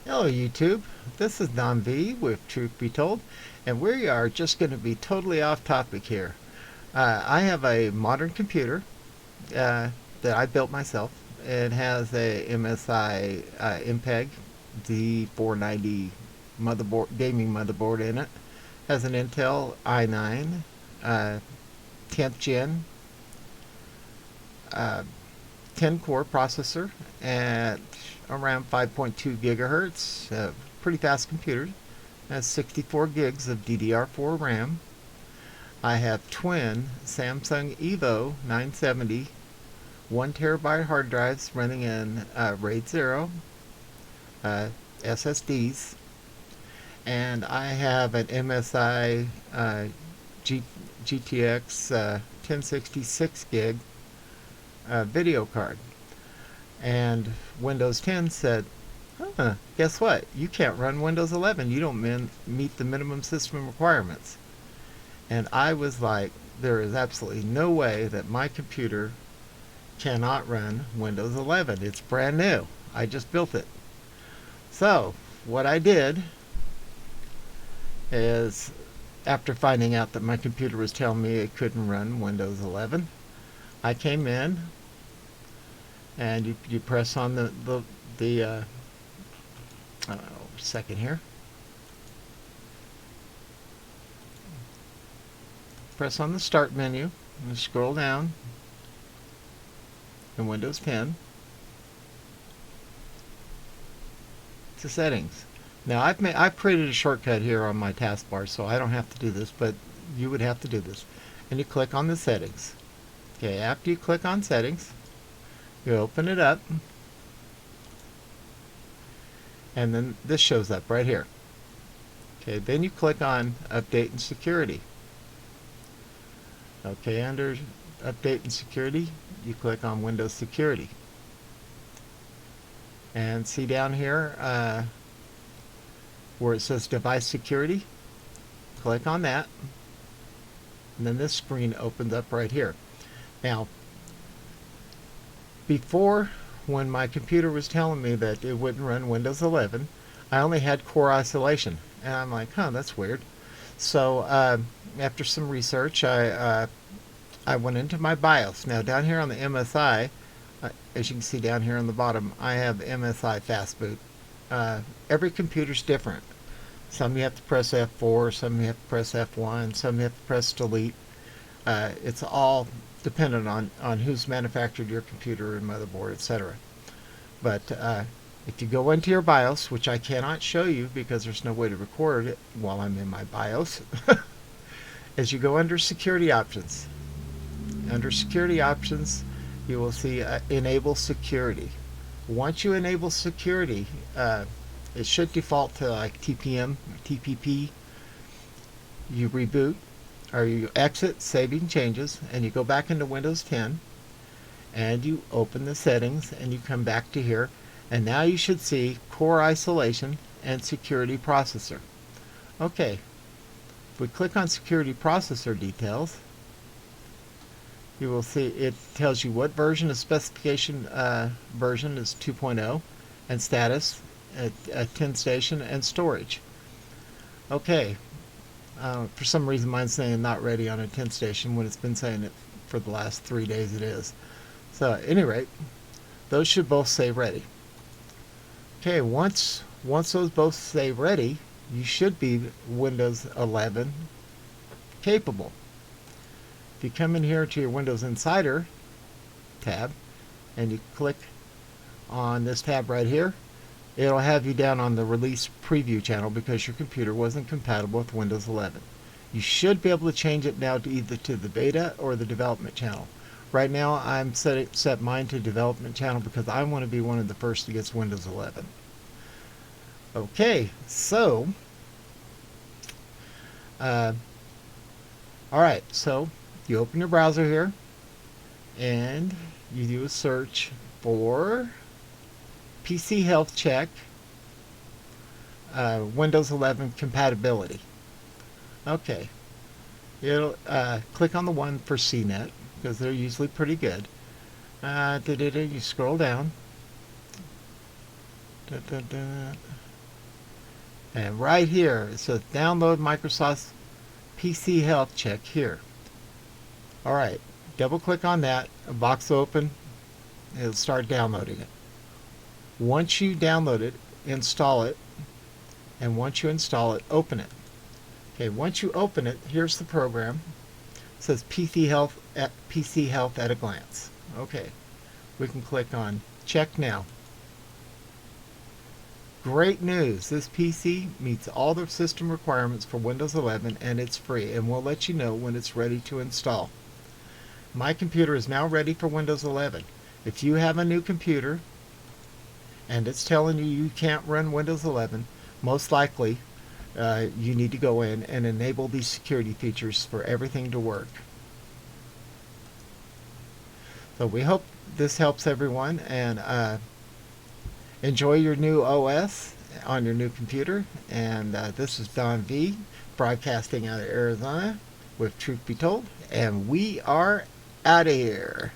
Hello YouTube, this is Don V with Truth Be Told, and we are just going to be totally off topic here. I have a modern computer that I built myself. It has a MSi MPEG D490 motherboard, gaming motherboard in it. Has an Intel i9 10th gen 10 core processor at around 5.2 gigahertz. Pretty fast computer. Has 64 gigs of DDR4 RAM. I have twin Samsung Evo 970 1 terabyte hard drives running in RAID 0 SSDs, and I have an MSi GTX 1066 gig video card. And Windows 10 said, guess what? You can't run Windows 11. You don't meet the minimum system requirements. And I was like, there is absolutely no way that my computer cannot run Windows 11. It's brand new. I just built it. So what I did is, after finding out that my computer was telling me it couldn't run Windows 11, I came in and you press on the second here. Press on the start menu and scroll down in Windows 10 to settings. Now I've created a shortcut here on my taskbar, so I don't have to do this, but you would have to do this. And you click on the settings. Okay, after you click on settings, you open it up, and then this shows up right here. Okay, then you click on Update and Security. Okay, under Update and Security, you click on Windows Security. And see down here where it says Device Security, click on that, and then this screen opens up right here. Now, before, when my computer was telling me that it wouldn't run Windows 11, I only had core isolation. And I'm like, that's weird. So after some research, I went into my BIOS. Now down here on the MSI, as you can see down here on the bottom, I have MSI Fast Boot. Every computer's different. Some you have to press F4, some you have to press F1, some you have to press delete. It's all dependent on who's manufactured your computer and motherboard, etc. But if you go into your BIOS, which I cannot show you because there's no way to record it while I'm in my BIOS, as you go under security options, you will see enable security. Once you enable security, it should default to like TPM, TPP. You reboot, or you exit saving changes, and you go back into Windows 10, and you open the settings, and you come back to here, and now you should see core isolation and security processor. Okay, if we click on security processor details, you will see it tells you what version of specification version is 2.0, and status at 10 station, and storage. Okay, for some reason mine's saying not ready on a 10 station when it's been saying it for the last 3 days it is. So at any rate, those should both say ready. Okay, once those both say ready, you should be Windows 11 capable. If you come in here to your Windows Insider tab and you click on this tab right here, it'll have you down on the release preview channel because your computer wasn't compatible with Windows 11. You should be able to change it now to either to the beta or the development channel. Right now I'm set mine to development channel because I want to be one of the first to get Windows 11. Okay, so alright, so you open your browser here and you do a search for PC Health Check Windows 11 compatibility. Okay, you'll click on the one for CNET because they're usually pretty good. You scroll down. And right here it says download Microsoft's PC Health Check here. Alright, double click on that, a box will open, it'll start downloading it. Once you download it, install it, and once you install it, open it. Okay, once you open it, here's the program. It says PC Health at a glance. Okay, we can click on check now. Great news, this PC meets all the system requirements for Windows 11 and it's free, and we'll let you know when it's ready to install. My computer is now ready for Windows 11. If you have a new computer and it's telling you can't run Windows 11, most likely you need to go in and enable these security features for everything to work. So we hope this helps everyone, and enjoy your new OS on your new computer. And this is Don V, broadcasting out of Arizona with Truth Be Told, and we are out of here.